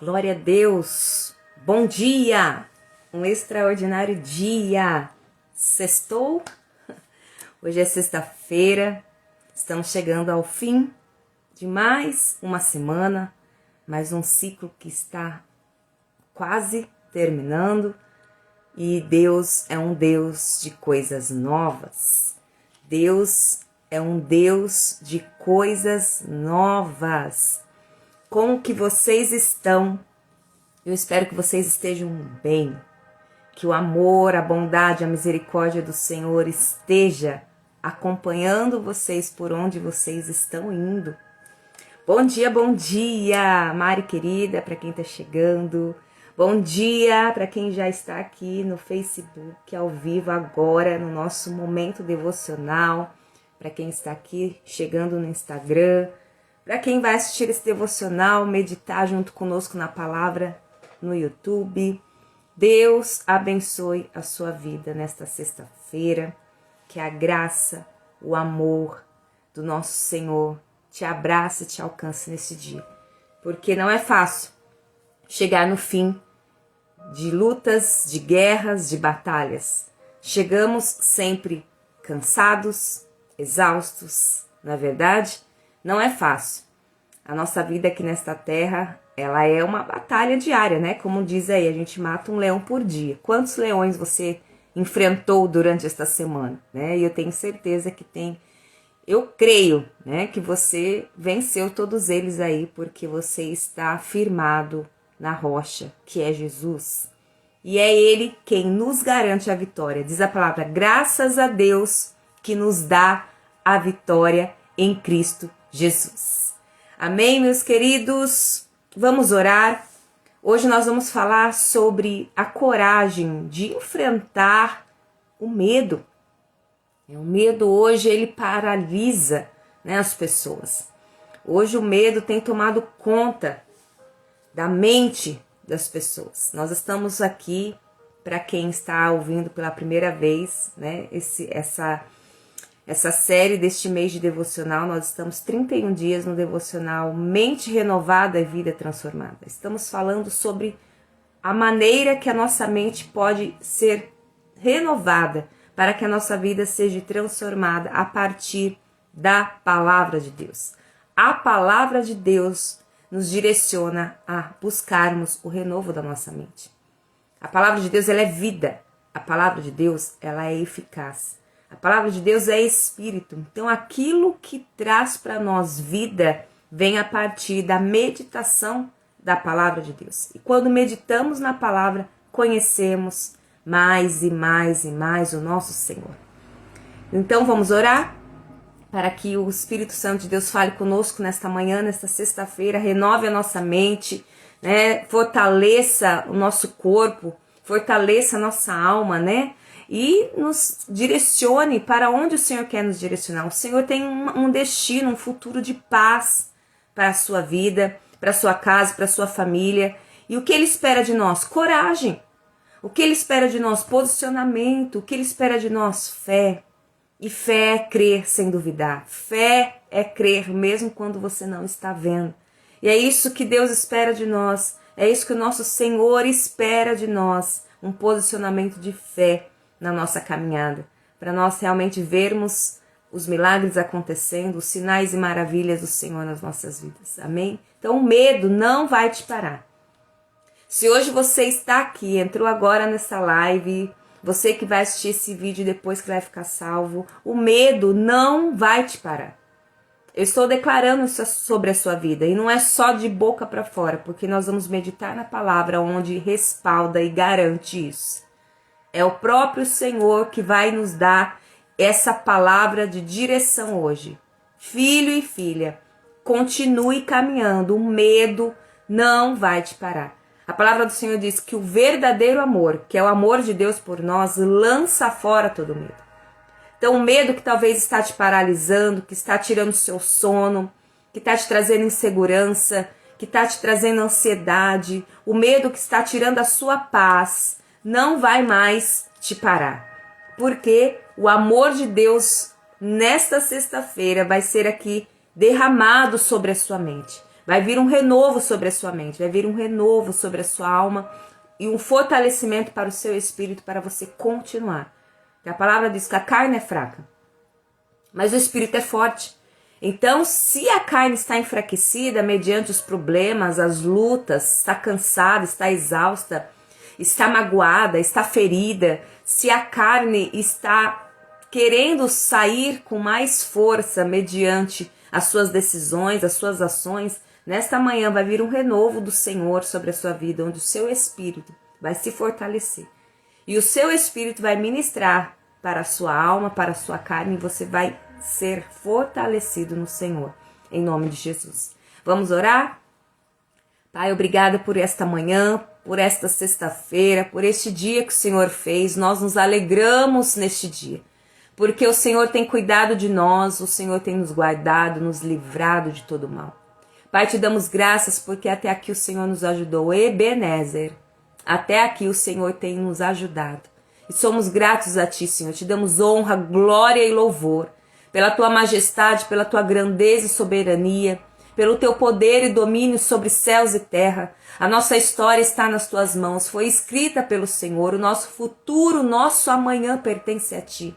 Glória a Deus! Bom dia! Um extraordinário dia! Sextou? Hoje é sexta-feira, estamos chegando ao fim de mais uma semana, mais um ciclo que está quase terminando e Deus é um Deus de coisas novas. Deus é um Deus de coisas novas. Como que vocês estão? Eu espero que vocês estejam bem, que o amor, a bondade, a misericórdia do Senhor esteja acompanhando vocês por onde vocês estão indo. Bom dia, Mari querida, para quem está chegando. Bom dia para quem já está aqui no Facebook, ao vivo agora, no nosso momento devocional. Para quem está aqui chegando no Instagram. Para quem vai assistir esse devocional, meditar junto conosco na palavra no YouTube. Deus abençoe a sua vida nesta sexta-feira. Que a graça, o amor do nosso Senhor te abrace e te alcance nesse dia. Porque não é fácil chegar no fim de lutas, de guerras, de batalhas. Chegamos sempre cansados, exaustos, não é verdade? Não é fácil. A nossa vida aqui nesta terra, ela é uma batalha diária, né? Como diz aí, a gente mata um leão por dia. Quantos leões você enfrentou durante esta semana, né? E eu tenho certeza que eu creio, né, que você venceu todos eles aí, porque você está firmado na rocha, que é Jesus. E é Ele quem nos garante a vitória. Diz a palavra, graças a Deus que nos dá a vitória em Cristo Jesus. Amém, meus queridos? Vamos orar. Hoje nós vamos falar sobre a coragem de enfrentar o medo. O medo hoje, ele paralisa, né, as pessoas. Hoje o medo tem tomado conta da mente das pessoas. Nós estamos aqui, para quem está ouvindo pela primeira vez, né, essa série deste mês de devocional, nós estamos 31 dias no devocional Mente Renovada e Vida Transformada. Estamos falando sobre a maneira que a nossa mente pode ser renovada para que a nossa vida seja transformada a partir da palavra de Deus. A palavra de Deus nos direciona a buscarmos o renovo da nossa mente. A palavra de Deus, ela é vida. A palavra de Deus, ela é eficaz. A palavra de Deus é espírito. Então, aquilo que traz para nós vida vem a partir da meditação da palavra de Deus. E quando meditamos na palavra, conhecemos mais e mais e mais o nosso Senhor. Então, vamos orar para que o Espírito Santo de Deus fale conosco nesta manhã, nesta sexta-feira, renove a nossa mente, né? Fortaleça o nosso corpo, fortaleça a nossa alma, né? E nos direcione para onde o Senhor quer nos direcionar. O Senhor tem um destino, um futuro de paz para a sua vida, para a sua casa, para a sua família. E o que Ele espera de nós? Coragem. O que Ele espera de nós? Posicionamento. O que Ele espera de nós? Fé. E fé é crer sem duvidar. Fé é crer mesmo quando você não está vendo. E é isso que Deus espera de nós. É isso que o nosso Senhor espera de nós. Um posicionamento de fé na nossa caminhada, para nós realmente vermos os milagres acontecendo, os sinais e maravilhas do Senhor nas nossas vidas, amém? Então o medo não vai te parar. Se hoje você está aqui, entrou agora nessa live, você que vai assistir esse vídeo depois que vai ficar salvo, o medo não vai te parar. Eu estou declarando isso sobre a sua vida, e não é só de boca para fora, porque nós vamos meditar na palavra onde respalda e garante isso. É o próprio Senhor que vai nos dar essa palavra de direção hoje. Filho e filha, continue caminhando, o medo não vai te parar. A palavra do Senhor diz que o verdadeiro amor, que é o amor de Deus por nós, lança fora todo medo. Então o medo que talvez está te paralisando, que está tirando o seu sono, que está te trazendo insegurança, que está te trazendo ansiedade, o medo que está tirando a sua paz, não vai mais te parar, porque o amor de Deus nesta sexta-feira vai ser aqui derramado sobre a sua mente, Vai vir um renovo sobre a sua mente, vai vir um renovo sobre a sua alma e um fortalecimento para o seu espírito para você continuar. Porque a palavra diz que a carne é fraca, mas o espírito é forte. Então, se a carne está enfraquecida mediante os problemas, as lutas, está cansada, está exausta, está magoada, está ferida, se a carne está querendo sair com mais força mediante as suas decisões, as suas ações, nesta manhã vai vir um renovo do Senhor sobre a sua vida, onde o seu espírito vai se fortalecer. E o seu espírito vai ministrar para a sua alma, para a sua carne, e você vai ser fortalecido no Senhor, em nome de Jesus. Vamos orar? Pai, obrigada por esta manhã, por esta sexta-feira, por este dia que o Senhor fez. Nós nos alegramos neste dia, porque o Senhor tem cuidado de nós, o Senhor tem nos guardado, nos livrado de todo mal. Pai, te damos graças porque até aqui o Senhor nos ajudou. Ebenezer, até aqui o Senhor tem nos ajudado. E somos gratos a Ti, Senhor. Te damos honra, glória e louvor pela Tua majestade, pela Tua grandeza e soberania, pelo Teu poder e domínio sobre céus e terra. A nossa história está nas Tuas mãos, foi escrita pelo Senhor. O nosso futuro, o nosso amanhã pertence a Ti.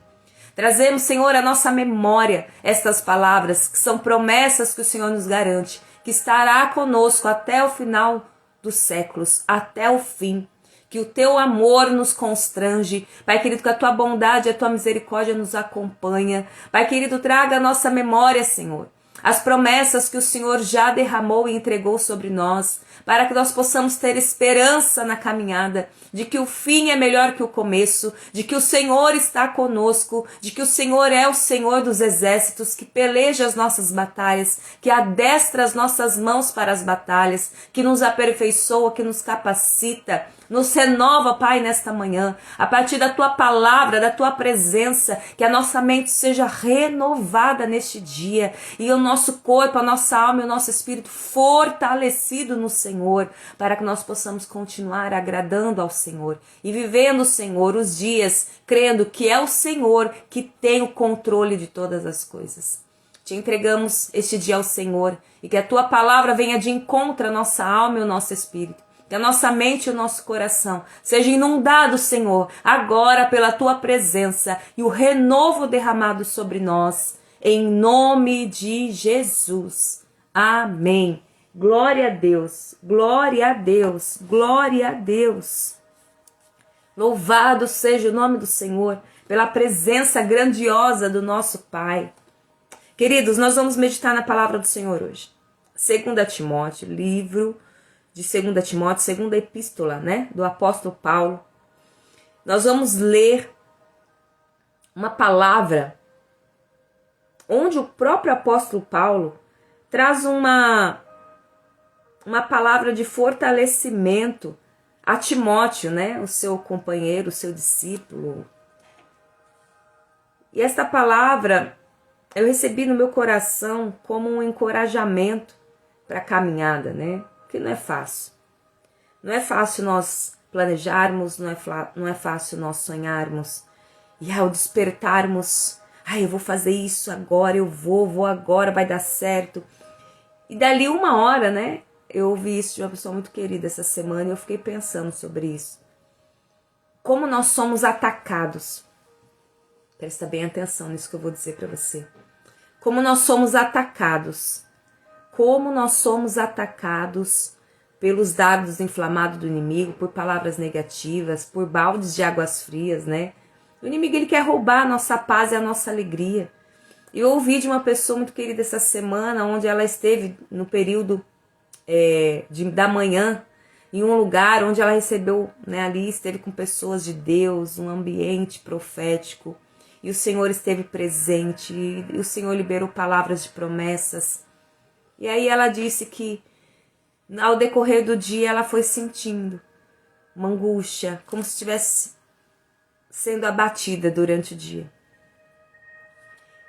Trazemos, Senhor, à nossa memória estas palavras, que são promessas que o Senhor nos garante, que estará conosco até o final dos séculos, até o fim. Que o Teu amor nos constrange. Pai querido, que a Tua bondade e a Tua misericórdia nos acompanha. Pai querido, traga a nossa memória, Senhor, as promessas que o Senhor já derramou e entregou sobre nós, para que nós possamos ter esperança na caminhada, de que o fim é melhor que o começo, de que o Senhor está conosco, de que o Senhor é o Senhor dos exércitos, que peleja as nossas batalhas, que adestra as nossas mãos para as batalhas, que nos aperfeiçoa, que nos capacita, nos renova, Pai, nesta manhã, a partir da Tua palavra, da Tua presença, que a nossa mente seja renovada neste dia, e o nosso corpo, a nossa alma e o nosso espírito fortalecido no Senhor, para que nós possamos continuar agradando ao Senhor e vivendo, Senhor, os dias, crendo que é o Senhor que tem o controle de todas as coisas. Te entregamos este dia ao Senhor, e que a Tua palavra venha de encontro à nossa alma e ao nosso espírito. Que a nossa mente e o nosso coração seja inundado, Senhor, agora pela Tua presença e o renovo derramado sobre nós, em nome de Jesus. Amém. Glória a Deus, glória a Deus, glória a Deus. Louvado seja o nome do Senhor pela presença grandiosa do nosso Pai. Queridos, nós vamos meditar na palavra do Senhor hoje. 2 Timóteo, livro de 2 Timóteo, segunda epístola, né, do apóstolo Paulo. Nós vamos ler uma palavra onde o próprio apóstolo Paulo traz uma palavra de fortalecimento a Timóteo, né, o seu companheiro, o seu discípulo. E esta palavra eu recebi no meu coração como um encorajamento para a caminhada, né? Porque não é fácil. Não é fácil nós planejarmos, não é fácil nós sonharmos. E ao despertarmos, eu vou fazer isso agora, eu vou agora, vai dar certo. E dali uma hora, né? Eu ouvi isso de uma pessoa muito querida essa semana e eu fiquei pensando sobre isso. Como nós somos atacados. Presta bem atenção nisso que eu vou dizer para você. Como nós somos atacados. Como nós somos atacados pelos dardos inflamados do inimigo, por palavras negativas, por baldes de águas frias, né? O inimigo, ele quer roubar a nossa paz e a nossa alegria. Eu ouvi de uma pessoa muito querida essa semana, onde ela esteve no período da manhã, em um lugar onde ela recebeu, né, ali esteve com pessoas de Deus, um ambiente profético, e o Senhor esteve presente, e o Senhor liberou palavras de promessas. E aí ela disse que ao decorrer do dia ela foi sentindo uma angústia, como se estivesse sendo abatida durante o dia.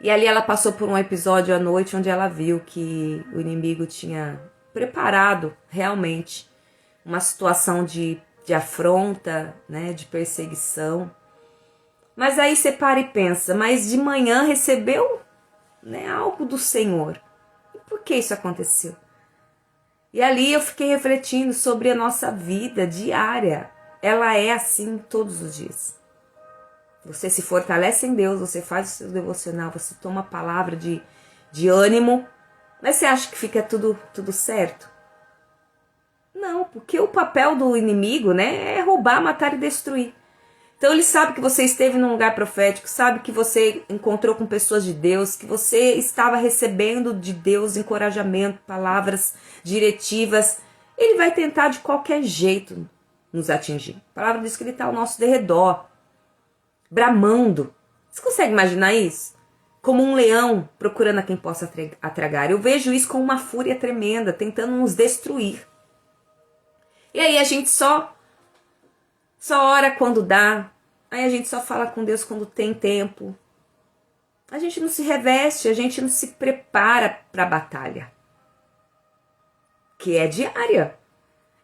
E ali ela passou por um episódio à noite onde ela viu que o inimigo tinha preparado realmente uma situação de afronta, né, de perseguição. Mas aí você para e pensa, mas de manhã recebeu, né, algo do Senhor. E por que isso aconteceu? E ali eu fiquei refletindo sobre a nossa vida diária. Ela é assim todos os dias. Você se fortalece em Deus, você faz o seu devocional, você toma a palavra de ânimo, mas você acha que fica tudo certo? Não, porque o papel do inimigo, né, é roubar, matar e destruir. Então ele sabe que você esteve num lugar profético, sabe que você encontrou com pessoas de Deus, que você estava recebendo de Deus encorajamento, palavras diretivas. Ele vai tentar de qualquer jeito nos atingir. A palavra diz que ele está ao nosso derredor, bramando. Você consegue imaginar isso? Como um leão procurando a quem possa tragar. Eu vejo isso com uma fúria tremenda, tentando nos destruir. E aí a gente só ora quando dá. Aí a gente só fala com Deus quando tem tempo. A gente não se reveste, a gente não se prepara para a batalha, que é diária.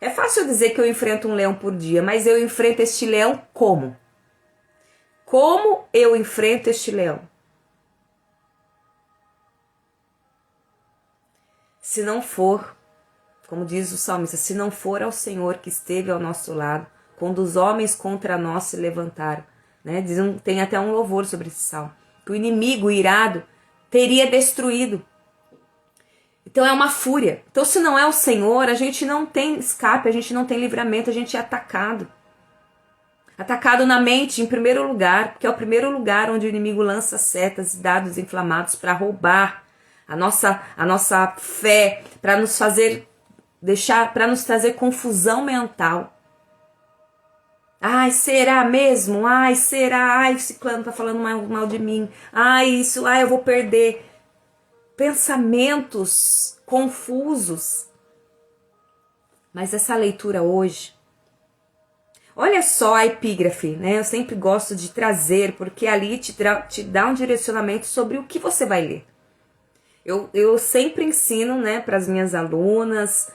É fácil dizer que eu enfrento um leão por dia, mas eu enfrento este leão como? Como eu enfrento este leão? Se não for, como diz o salmista, se não for ao Senhor que esteve ao nosso lado, quando os homens contra nós se levantaram, né? Tem até um louvor sobre esse salmo, que o inimigo irado teria destruído. Então é uma fúria. Então se não é o Senhor, a gente não tem escape, a gente não tem livramento, a gente é atacado. Atacado na mente em primeiro lugar, porque é o primeiro lugar onde o inimigo lança setas e dados inflamados para roubar a nossa fé, para nos fazer para nos trazer confusão mental. Ai, será mesmo? Ai, será? Ai, esse clã tá falando mal de mim. Ai, isso, ai, eu vou perder. Pensamentos confusos. Mas essa leitura hoje, olha só a epígrafe, né? Eu sempre gosto de trazer, porque ali te dá um direcionamento sobre o que você vai ler. Eu sempre ensino, né, para as minhas alunas,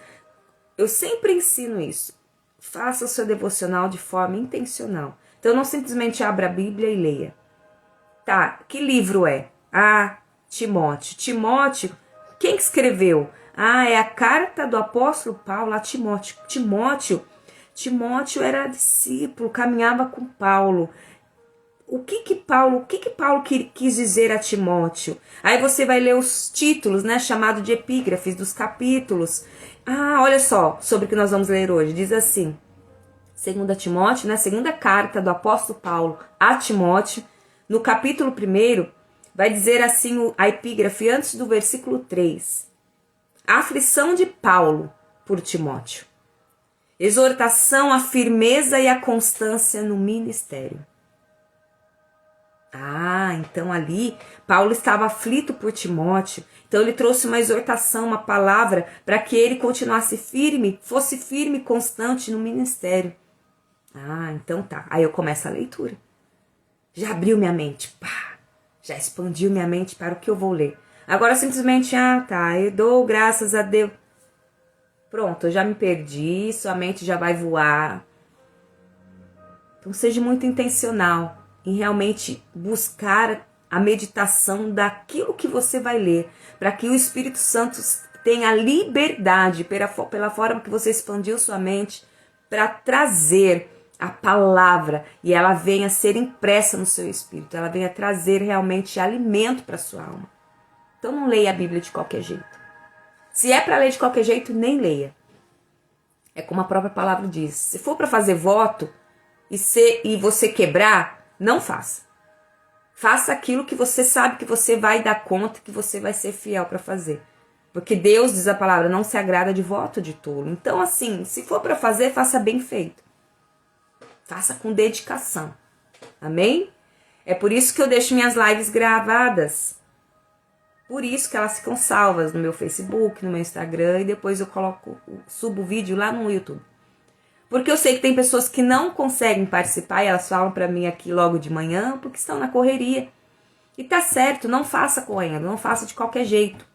eu sempre ensino isso. Faça o seu devocional de forma intencional. Então não simplesmente abra a Bíblia e leia. Tá, que livro é? Ah, Timóteo. Timóteo, quem escreveu? Ah, é a carta do apóstolo Paulo a Timóteo. Timóteo era discípulo, caminhava com Paulo. O que Paulo quis dizer a Timóteo? Aí você vai ler os títulos, né, chamado de epígrafes dos capítulos. Ah, olha só sobre o que nós vamos ler hoje. Diz assim, 2 Timóteo, né, segunda carta do apóstolo Paulo a Timóteo, no capítulo 1, vai dizer assim a epígrafe antes do versículo 3. A aflição de Paulo por Timóteo. Exortação à firmeza e à constância no ministério. Ah, então ali Paulo estava aflito por Timóteo, então ele trouxe uma exortação, uma palavra para que ele continuasse firme, fosse firme e constante no ministério. Ah, então tá, aí eu começo a leitura. Já abriu minha mente, pá, já expandiu minha mente para o que eu vou ler. Agora simplesmente, eu dou graças a Deus. Pronto, eu já me perdi, sua mente já vai voar. Então seja muito intencional em realmente buscar a meditação daquilo que você vai ler, para que o Espírito Santo tenha liberdade, pela forma que você expandiu sua mente, para trazer a palavra e ela venha ser impressa no seu espírito, ela venha trazer realmente alimento para sua alma. Então não leia a Bíblia de qualquer jeito. Se é para ler de qualquer jeito, nem leia. É como a própria palavra diz, se for para fazer voto e você quebrar, não faça. Faça aquilo que você sabe que você vai dar conta, que você vai ser fiel para fazer. Porque Deus, diz a palavra, não se agrada de voto de tolo. Então, assim, se for para fazer, faça bem feito. Faça com dedicação. Amém? É por isso que eu deixo minhas lives gravadas. Por isso que elas ficam salvas no meu Facebook, no meu Instagram, e depois eu subo o vídeo lá no YouTube. Porque eu sei que tem pessoas que não conseguem participar e elas falam para mim aqui logo de manhã porque estão na correria. E tá certo, não faça correndo, não faça de qualquer jeito.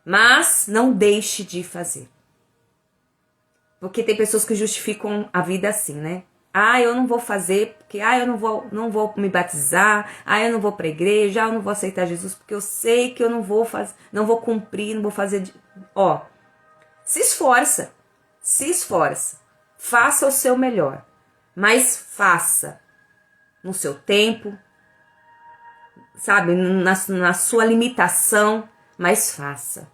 Mas não deixe de fazer. Porque tem pessoas que justificam a vida assim, né? Ah, eu não vou fazer porque eu não vou me batizar, eu não vou para a igreja, eu não vou aceitar Jesus porque eu sei que eu não vou cumprir, não vou fazer. Se esforça, se esforça. Faça o seu melhor, mas faça no seu tempo, sabe, na sua limitação, mas faça.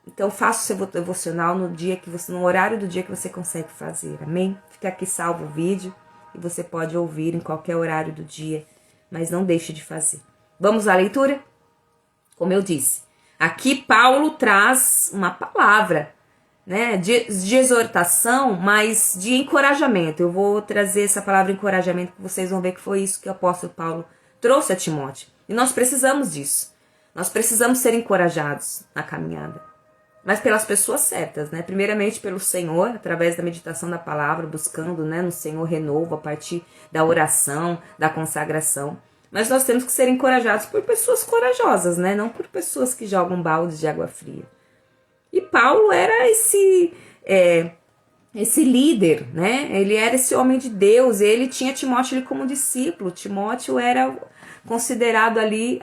Então faça o seu devocional no horário do dia que você consegue fazer, amém? Fica aqui salvo o vídeo e você pode ouvir em qualquer horário do dia, mas não deixe de fazer. Vamos à leitura? Como eu disse, aqui Paulo traz uma palavra, né, de exortação, mas de encorajamento. Eu vou trazer essa palavra encorajamento, que vocês vão ver que foi isso que o apóstolo Paulo trouxe a Timóteo. E nós precisamos disso. Nós precisamos ser encorajados na caminhada. Mas pelas pessoas certas, né? Primeiramente pelo Senhor, através da meditação da palavra, buscando, né, no Senhor renovo a partir da oração, da consagração. Mas nós temos que ser encorajados por pessoas corajosas, né? Não por pessoas que jogam baldes de água fria. E Paulo era esse líder, né? Ele era esse homem de Deus, ele tinha Timóteo ali como discípulo. Timóteo era considerado ali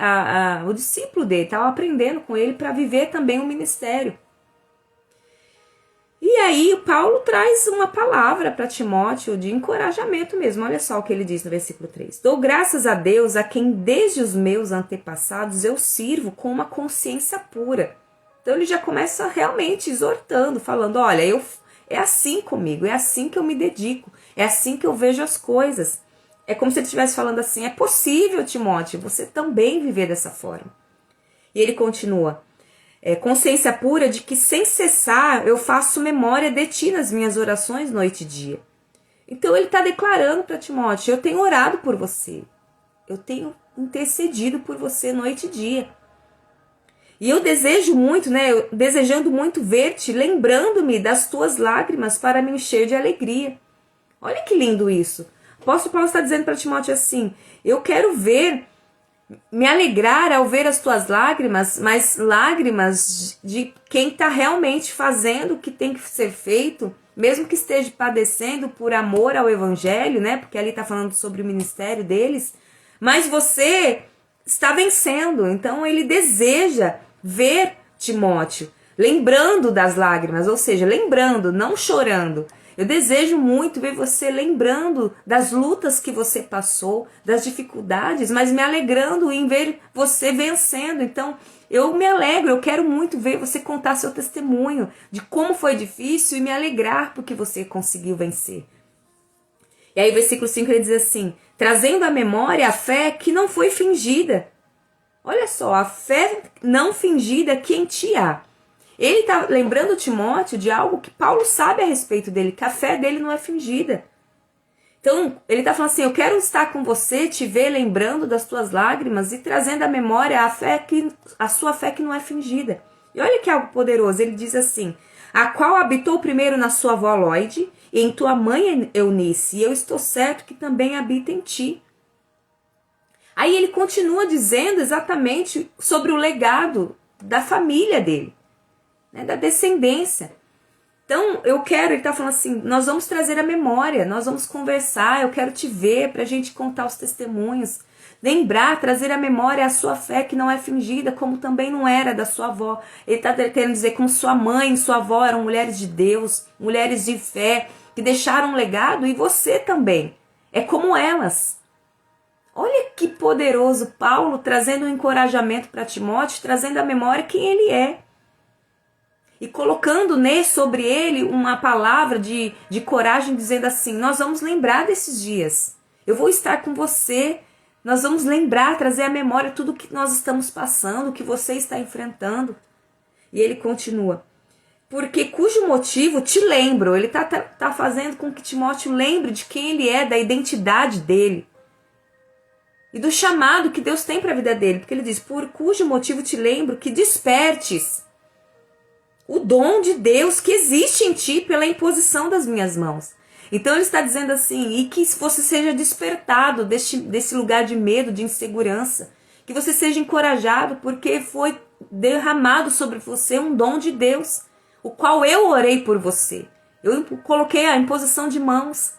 o discípulo dele, estava aprendendo com ele para viver também o ministério. E aí Paulo traz uma palavra para Timóteo de encorajamento mesmo. Olha só o que ele diz no versículo 3. Dou graças a Deus, a quem desde os meus antepassados eu sirvo com uma consciência pura. Então ele já começa realmente exortando, falando, olha, é assim comigo, é assim que eu me dedico, é assim que eu vejo as coisas. É como se ele estivesse falando assim, é possível, Timóteo, você também viver dessa forma. E ele continua, consciência pura de que sem cessar eu faço memória de ti nas minhas orações noite e dia. Então ele está declarando para Timóteo, eu tenho orado por você, eu tenho intercedido por você noite e dia. E eu desejo muito, né, desejando muito ver-te, lembrando-me das tuas lágrimas para me encher de alegria. Olha que lindo isso. O apóstolo Paulo está dizendo para Timóteo assim, eu quero me alegrar ao ver as tuas lágrimas, mas lágrimas de quem está realmente fazendo o que tem que ser feito, mesmo que esteja padecendo por amor ao evangelho, né, porque ali está falando sobre o ministério deles, mas você está vencendo, então ele deseja ver Timóteo lembrando das lágrimas, ou seja, lembrando, não chorando. Eu desejo muito ver você lembrando das lutas que você passou, das dificuldades, mas me alegrando em ver você vencendo. Então, eu me alegro, eu quero muito ver você contar seu testemunho de como foi difícil e me alegrar porque você conseguiu vencer. E aí o versículo 5 ele diz assim, trazendo à memória a fé que não foi fingida. Olha só, a fé não fingida que em ti há. Ele está lembrando Timóteo de algo que Paulo sabe a respeito dele, que a fé dele não é fingida. Então, ele está falando assim, eu quero estar com você, te ver lembrando das tuas lágrimas e trazendo à memória a sua fé que não é fingida. E olha que algo poderoso, ele diz assim, a qual habitou primeiro na sua avó Lóide e em tua mãe Eunice, e eu estou certo que também habita em ti. Aí ele continua dizendo exatamente sobre o legado da família dele, né, da descendência. Então, ele está falando assim, nós vamos trazer a memória, nós vamos conversar, eu quero te ver para a gente contar os testemunhos. Lembrar, trazer à memória a sua fé que não é fingida, como também não era da sua avó. Ele está querendo dizer como sua mãe e sua avó eram mulheres de Deus, mulheres de fé, que deixaram um legado, e você também. É como elas. Olha que poderoso Paulo trazendo um encorajamento para Timóteo, trazendo à memória quem ele é. E colocando sobre ele uma palavra de coragem, dizendo assim, nós vamos lembrar desses dias. Eu vou estar com você, nós vamos lembrar, trazer à memória tudo o que nós estamos passando, o que você está enfrentando. E ele continua, porque cujo motivo te lembro, ele está fazendo com que Timóteo lembre de quem ele é, da identidade dele. E do chamado que Deus tem para a vida dele. Porque ele diz, por cujo motivo te lembro que despertes o dom de Deus que existe em ti pela imposição das minhas mãos. Então ele está dizendo assim, e que você seja despertado desse lugar de medo, de insegurança. Que você seja encorajado porque foi derramado sobre você um dom de Deus, o qual eu orei por você. Eu coloquei a imposição de mãos.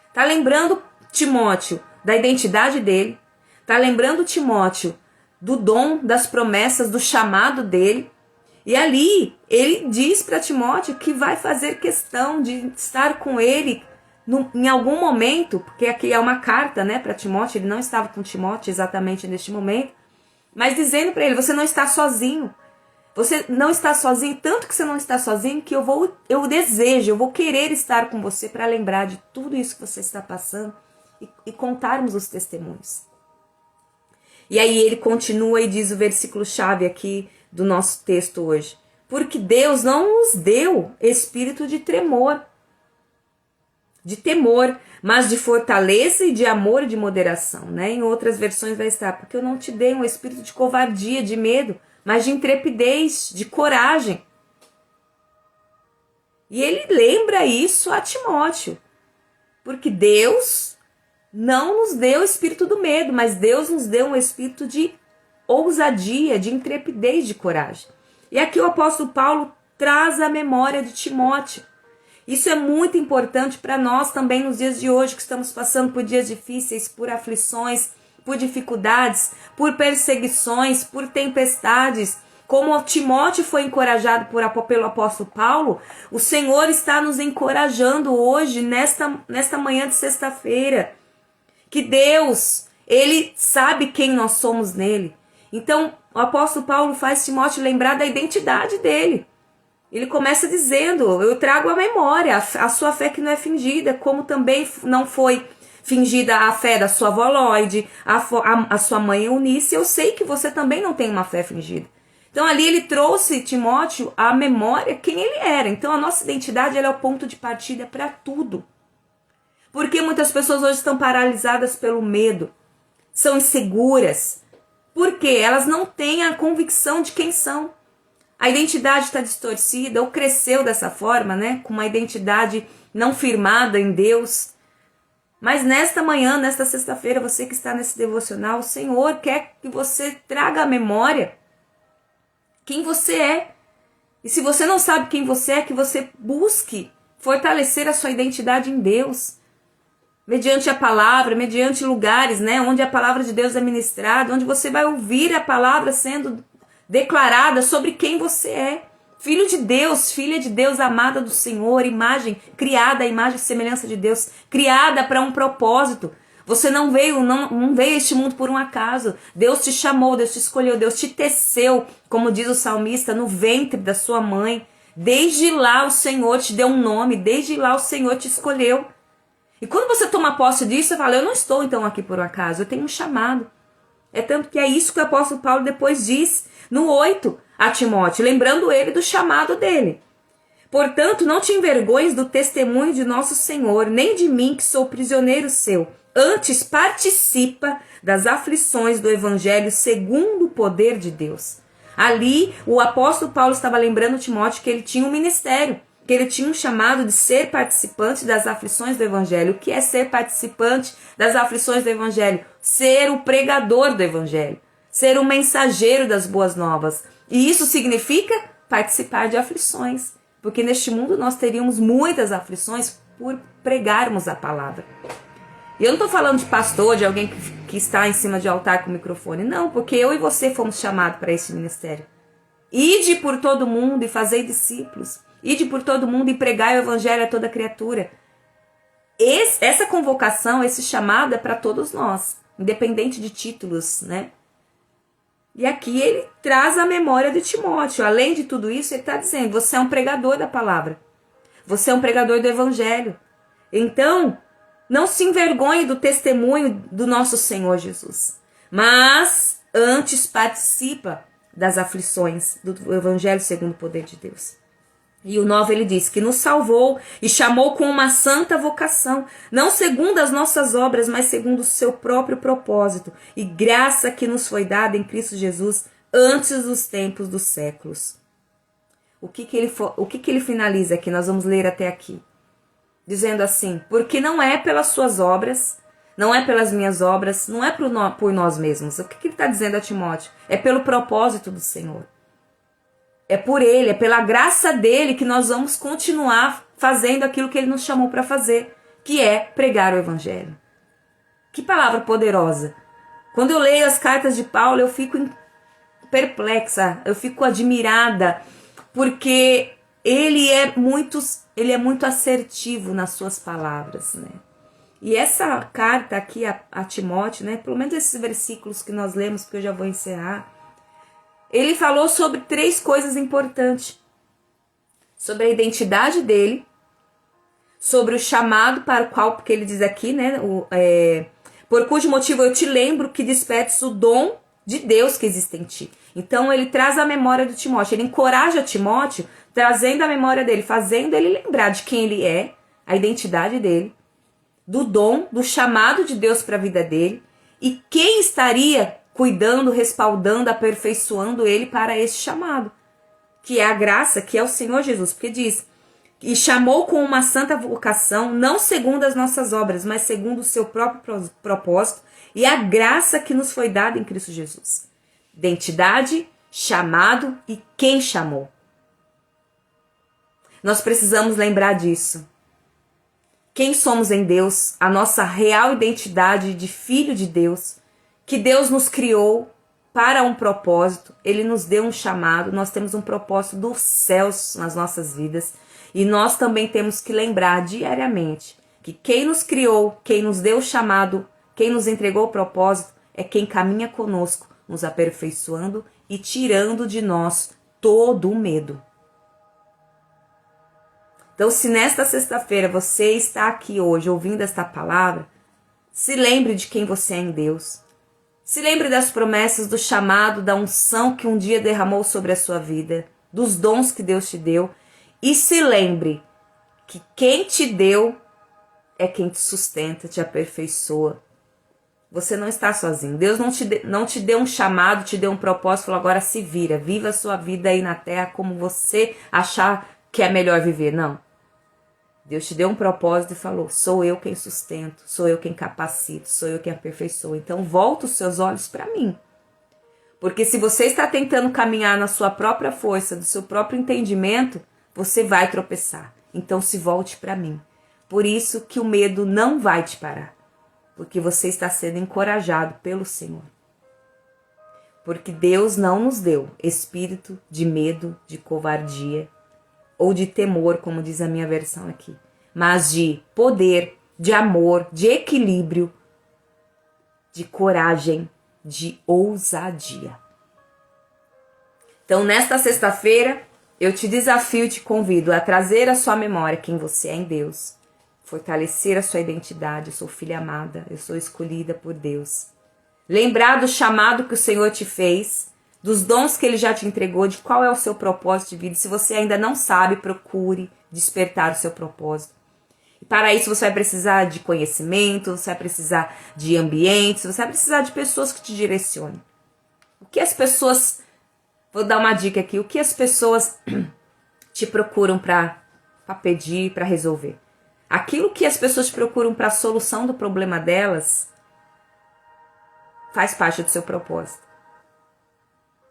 Está lembrando Timóteo da identidade dele, está lembrando Timóteo do dom, das promessas, do chamado dele, E ali ele diz para Timóteo que vai fazer questão de estar com ele em algum momento, porque aqui é uma carta, né, para Timóteo. Ele não estava com Timóteo exatamente neste momento, mas dizendo para ele: você não está sozinho. Você não está sozinho, tanto que você não está sozinho, que eu vou querer estar com você para lembrar de tudo isso que você está passando e contarmos os testemunhos. E aí ele continua e diz o versículo-chave aqui do nosso texto hoje: porque Deus não nos deu espírito de temor, mas de fortaleza e de amor e de moderação, né? Em outras versões vai estar: porque eu não te dei um espírito de covardia, de medo, mas de intrepidez, de coragem. E ele lembra isso a Timóteo, porque Deus não nos deu o espírito do medo, mas Deus nos deu um espírito de ousadia, de intrepidez, de coragem. E aqui o apóstolo Paulo traz a memória de Timóteo. Isso é muito importante para nós também nos dias de hoje, que estamos passando por dias difíceis, por aflições, por dificuldades, por perseguições, por tempestades. Como Timóteo foi encorajado pelo apóstolo Paulo, o Senhor está nos encorajando hoje, nesta manhã de sexta-feira, que Deus, Ele sabe quem nós somos nele. Então, o apóstolo Paulo faz Timóteo lembrar da identidade dele. Ele começa dizendo: eu trago à memória a sua fé que não é fingida, como também não foi fingida a fé da sua avó Lloyd, a sua mãe Eunice. Eu sei que você também não tem uma fé fingida. Então ali ele trouxe Timóteo à memória quem ele era. Então a nossa identidade, ela é o ponto de partida para tudo. Porque muitas pessoas hoje estão paralisadas pelo medo, são inseguras, porque elas não têm a convicção de quem são. A identidade está distorcida, ou cresceu dessa forma, né? Com uma identidade não firmada em Deus. Mas nesta manhã, nesta sexta-feira, você que está nesse devocional, o Senhor quer que você traga à memória quem você é. E se você não sabe quem você é, que você busque fortalecer a sua identidade em Deus. Mediante a palavra, mediante lugares, né? Onde a palavra de Deus é ministrada, onde você vai ouvir a palavra sendo declarada sobre quem você é. Filho de Deus, filha de Deus, amada do Senhor, criada à imagem e semelhança de Deus, criada para um propósito. Você não veio a este mundo por um acaso. Deus te chamou, Deus te escolheu, Deus te teceu, como diz o salmista, no ventre da sua mãe. Desde lá o Senhor te deu um nome, desde lá o Senhor te escolheu. E quando você toma posse disso, você fala: eu não estou então aqui por um acaso, eu tenho um chamado. É tanto que é isso que o apóstolo Paulo depois diz no 8 a Timóteo, lembrando ele do chamado dele. Portanto, não te envergonhes do testemunho de nosso Senhor, nem de mim, que sou prisioneiro seu. Antes, participa das aflições do evangelho segundo o poder de Deus. Ali, o apóstolo Paulo estava lembrando Timóteo que ele tinha um ministério, que ele tinha um chamado de ser participante das aflições do evangelho. O que é ser participante das aflições do evangelho? Ser o pregador do evangelho, ser o mensageiro das boas novas. E isso significa participar de aflições, porque neste mundo nós teríamos muitas aflições por pregarmos a palavra. E eu não estou falando de pastor, de alguém que está em cima de altar com o microfone, não, porque eu e você fomos chamados para esse ministério. Ide por todo mundo e fazei discípulos. Ide por todo mundo e pregai o evangelho a toda criatura. Essa convocação, esse chamado é para todos nós, independente de títulos, né? E aqui ele traz a memória de Timóteo. Além de tudo isso, ele está dizendo: você é um pregador da palavra. Você é um pregador do evangelho. Então, não se envergonhe do testemunho do nosso Senhor Jesus, mas antes participa das aflições do evangelho segundo o poder de Deus. E o 9 ele diz que nos salvou e chamou com uma santa vocação, não segundo as nossas obras, mas segundo o seu próprio propósito e graça que nos foi dada em Cristo Jesus antes dos tempos dos séculos. O que ele finaliza aqui? Nós vamos ler até aqui. Dizendo assim: porque não é pelas suas obras, não é pelas minhas obras, não é por nós mesmos. O que ele está dizendo a Timóteo? É pelo propósito do Senhor. É por ele, é pela graça dele que nós vamos continuar fazendo aquilo que ele nos chamou para fazer, que é pregar o evangelho. Que palavra poderosa! Quando eu leio as cartas de Paulo, eu fico perplexa, eu fico admirada, porque ele é muito assertivo nas suas palavras, né? E essa carta aqui a Timóteo, né, pelo menos esses versículos que nós lemos, porque eu já vou encerrar, ele falou sobre 3 coisas importantes. Sobre a identidade dele, sobre o chamado para o qual, porque ele diz aqui, né, por cujo motivo eu te lembro que despertes o dom de Deus que existe em ti. Então ele traz a memória do Timóteo, ele encoraja Timóteo, trazendo a memória dele, fazendo ele lembrar de quem ele é, a identidade dele, do dom, do chamado de Deus para a vida dele, e quem estaria cuidando, respaldando, aperfeiçoando ele para esse chamado, que é a graça, que é o Senhor Jesus, porque diz, e chamou com uma santa vocação, não segundo as nossas obras, mas segundo o seu próprio propósito, e a graça que nos foi dada em Cristo Jesus. Identidade, chamado e quem chamou. Nós precisamos lembrar disso. Quem somos em Deus, a nossa real identidade de filho de Deus, que Deus nos criou para um propósito, Ele nos deu um chamado, nós temos um propósito dos céus nas nossas vidas, e nós também temos que lembrar diariamente que quem nos criou, quem nos deu o chamado, quem nos entregou o propósito, é quem caminha conosco, nos aperfeiçoando e tirando de nós todo o medo. Então, se nesta sexta-feira você está aqui hoje ouvindo esta palavra, se lembre de quem você é em Deus. Se lembre das promessas, do chamado, da unção que um dia derramou sobre a sua vida, dos dons que Deus te deu. E se lembre que quem te deu é quem te sustenta, te aperfeiçoa. Você não está sozinho. Deus não te deu um chamado, te deu um propósito, falou agora se vira, viva a sua vida aí na terra como você achar que é melhor viver. Não. Deus te deu um propósito e falou, sou eu quem sustento, sou eu quem capacito, sou eu quem aperfeiçoa. Então volta os seus olhos para mim. Porque se você está tentando caminhar na sua própria força, do seu próprio entendimento, você vai tropeçar. Então se volte para mim. Por isso que o medo não vai te parar. Porque você está sendo encorajado pelo Senhor. Porque Deus não nos deu espírito de medo, de covardia ou de temor, como diz a minha versão aqui, mas de poder, de amor, de equilíbrio, de coragem, de ousadia. Então, nesta sexta-feira, eu te desafio e te convido a trazer à sua memória quem você é em Deus, fortalecer a sua identidade. Eu sou filha amada, eu sou escolhida por Deus. Lembrar do chamado que o Senhor te fez, dos dons que Ele já te entregou, de qual é o seu propósito de vida. Se você ainda não sabe, procure despertar o seu propósito. E para isso você vai precisar de conhecimento, você vai precisar de ambientes, você vai precisar de pessoas que te direcionem. O que as pessoas, vou dar uma dica aqui, o que as pessoas te procuram para pedir, para resolver? Aquilo que as pessoas te procuram para a solução do problema delas faz parte do seu propósito.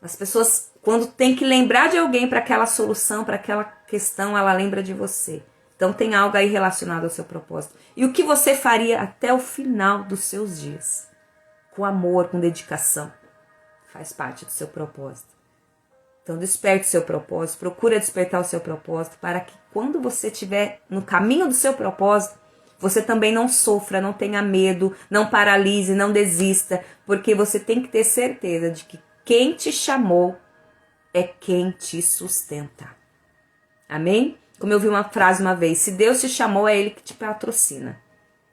As pessoas, quando tem que lembrar de alguém para aquela solução, para aquela questão, ela lembra de você. Então tem algo aí relacionado ao seu propósito. E o que você faria até o final dos seus dias? Com amor, com dedicação. Faz parte do seu propósito. Então desperte o seu propósito, procura despertar o seu propósito para que quando você estiver no caminho do seu propósito, você também não sofra, não tenha medo, não paralise, não desista, porque você tem que ter certeza de que quem te chamou é quem te sustenta. Amém? Como eu vi uma frase uma vez, se Deus te chamou, é Ele que te patrocina.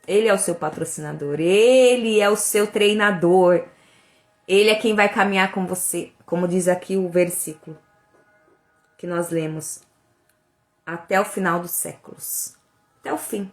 Ele é o seu patrocinador, Ele é o seu treinador. Ele é quem vai caminhar com você, como diz aqui o versículo que nós lemos, até o final dos séculos, até o fim.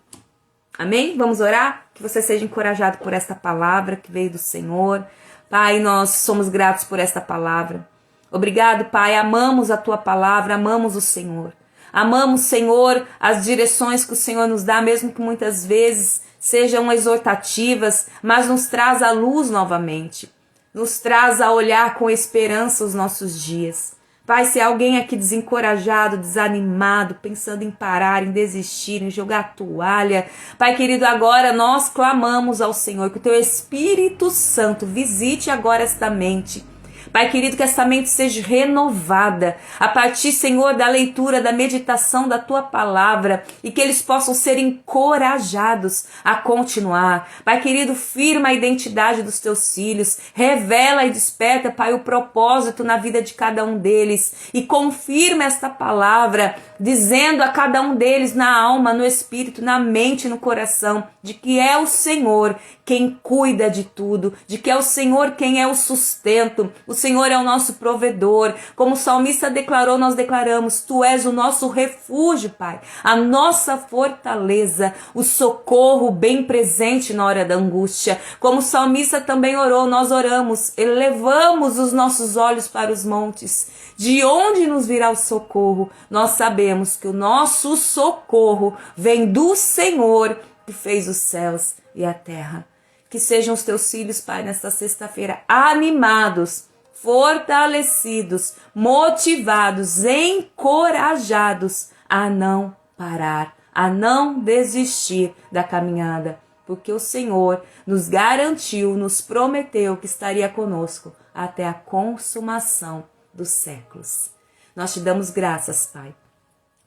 Amém? Vamos orar? Que você seja encorajado por esta palavra que veio do Senhor. Pai, nós somos gratos por esta palavra. Obrigado, Pai, amamos a Tua palavra, amamos o Senhor. Amamos, Senhor, as direções que o Senhor nos dá, mesmo que muitas vezes sejam exortativas, mas nos traz a luz novamente. Nos traz a olhar com esperança os nossos dias. Pai, se há alguém aqui desencorajado, desanimado, pensando em parar, em desistir, em jogar a toalha, Pai querido, agora nós clamamos ao Senhor que o Teu Espírito Santo visite agora esta mente. Pai querido, que essa mente seja renovada a partir, Senhor, da leitura, da meditação da Tua palavra e que eles possam ser encorajados a continuar. Pai querido, firma a identidade dos Teus filhos, revela e desperta, Pai, o propósito na vida de cada um deles e confirma esta palavra, dizendo a cada um deles na alma, no espírito, na mente, no coração, de que é o Senhor quem cuida de tudo, de que é o Senhor quem é o sustento, o Senhor é o nosso provedor. Como o salmista declarou, nós declaramos: Tu és o nosso refúgio, Pai, a nossa fortaleza, o socorro bem presente na hora da angústia. Como o salmista também orou, nós oramos, elevamos os nossos olhos para os montes. De onde nos virá o socorro? Nós sabemos que o nosso socorro vem do Senhor que fez os céus e a terra. Que sejam os teus filhos, Pai, nesta sexta-feira, animados, fortalecidos, motivados, encorajados a não parar, a não desistir da caminhada, porque o Senhor nos garantiu, nos prometeu que estaria conosco até a consumação dos séculos. Nós te damos graças, Pai.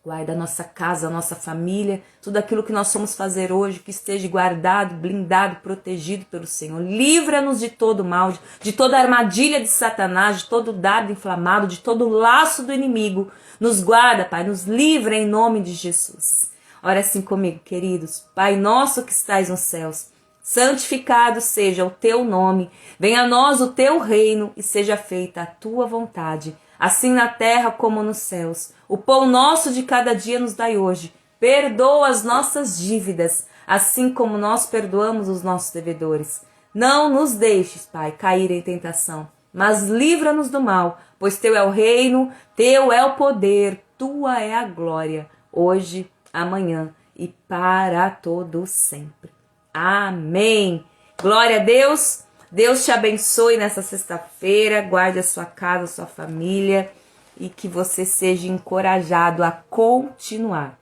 Guarda a nossa casa, a nossa família, tudo aquilo que nós vamos fazer hoje, que esteja guardado, blindado, protegido pelo Senhor. Livra-nos de todo mal, de toda armadilha de Satanás, de todo dardo inflamado, de todo laço do inimigo. Nos guarda, Pai, nos livra em nome de Jesus. Ora assim comigo, queridos. Pai nosso que estais nos céus, santificado seja o teu nome. Venha a nós o teu reino e seja feita a tua vontade, assim na terra como nos céus. O pão nosso de cada dia nos dai hoje. Perdoa as nossas dívidas, assim como nós perdoamos os nossos devedores. Não nos deixes, Pai, cair em tentação, mas livra-nos do mal, pois teu é o reino, teu é o poder, tua é a glória, hoje, amanhã e para todo sempre. Amém. Glória a Deus. Deus te abençoe nessa sexta-feira, guarde a sua casa, a sua família e que você seja encorajado a continuar.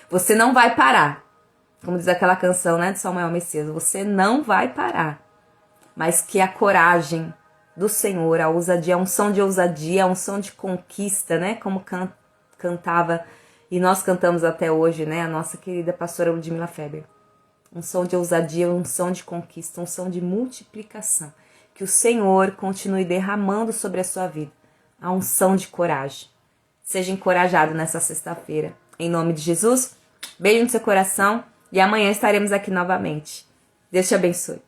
Você não vai parar, como diz aquela canção, né, de Samuel Messias, você não vai parar, mas que a coragem do Senhor, a ousadia, a unção de ousadia, a unção de conquista, né, como cantava e nós cantamos até hoje, né, a nossa querida pastora Ludmila Feber. Unção de ousadia, unção de conquista, unção de multiplicação. Que o Senhor continue derramando sobre a sua vida a unção de coragem. Seja encorajado nessa sexta-feira. Em nome de Jesus, beijo no seu coração e amanhã estaremos aqui novamente. Deus te abençoe.